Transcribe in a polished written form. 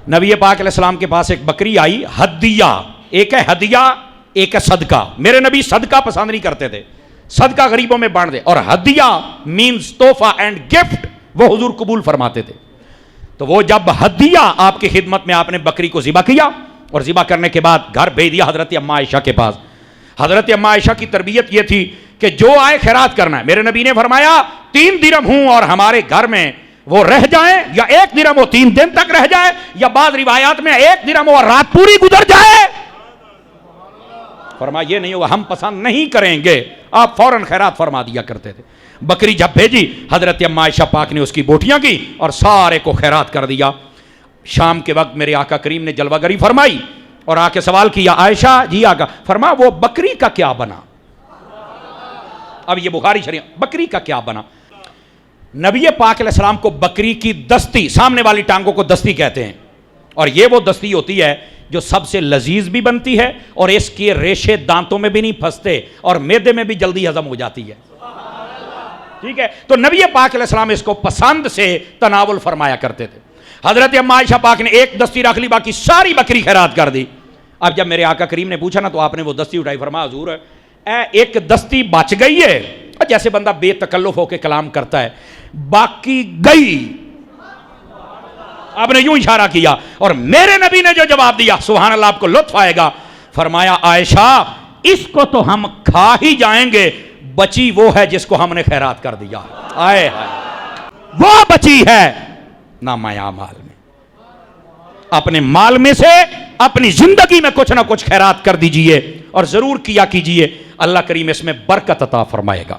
نبی پاک علیہ السلام کے پاس ایک بکری آئی ہدیہ، ایک ہے ہدیہ ایک ہے صدقہ. میرے نبی صدقہ پسند نہیں کرتے تھے، صدقہ غریبوں میں بانٹ دے، اور ہدیہ مینز تحفہ اینڈ گفٹ وہ حضور قبول فرماتے تھے. تو وہ جب ہدیہ آپ کی خدمت میں آپ نے بکری کو ذبح کیا اور ذبح کرنے کے بعد گھر بھیج دیا حضرت اما عائشہ کے پاس. حضرت اما عائشہ کی تربیت یہ تھی کہ جو آئے خیرات کرنا ہے. میرے نبی نے فرمایا 3 درہم ہوں اور ہمارے گھر میں وہ رہ جائیں، یا 1 درہم ہو 3 دن تک رہ جائے، یا بعض روایات میں 1 درہم ہو اور رات پوری گزر جائے. فرمایا یہ نہیں ہوگا، ہم پسند نہیں کریں گے. آپ فوراً خیرات فرما دیا کرتے تھے. بکری جب بھیجی حضرت اما عائشہ پاک نے اس کی بوٹیاں کی اور سارے کو خیرات کر دیا. شام کے وقت میرے آقا کریم نے جلوہ گری فرمائی اور آ کے سوال کیا عائشہ جی آقا. فرمایا وہ بکری کا کیا بنا؟ اب یہ بخاری شریف، بکری کا کیا بنا؟ نبی پاک علیہ السلام کو بکری کی دستی، سامنے والی ٹانگوں کو دستی کہتے ہیں، اور یہ وہ دستی ہوتی ہے جو سب سے لذیذ بھی بنتی ہے اور اس کے ریشے دانتوں میں بھی نہیں پھنستے اور معدے میں بھی جلدی ہضم ہو جاتی ہے. ٹھیک ہے، تو نبی پاک علیہ السلام اس کو پسند سے تناول فرمایا کرتے تھے. حضرت اما عائشہ پاک نے ایک دستی رکھ لی، باقی ساری بکری خیرات کر دی. اب جب میرے آقا کریم نے پوچھا نا تو آپ نے وہ دستی اٹھائی. فرمایا حضور ایک دستی بچ گئی ہے، جیسے بندہ بے تکلف ہو کے کلام کرتا ہے، باقی گئی. آپ نے یوں اشارہ کیا اور میرے نبی نے جو جواب دیا سبحان اللہ آپ کو لطف آئے گا. فرمایا عائشہ اس کو تو ہم کھا ہی جائیں گے، بچی وہ ہے جس کو ہم نے خیرات کر دیا. آئے وہ بچی ہے نہ مایا مال میں. اپنے مال میں سے اپنی زندگی میں کچھ نہ کچھ خیرات کر دیجئے اور ضرور کیا کیجئے، اللہ کریم اس میں برکت عطا فرمائے گا.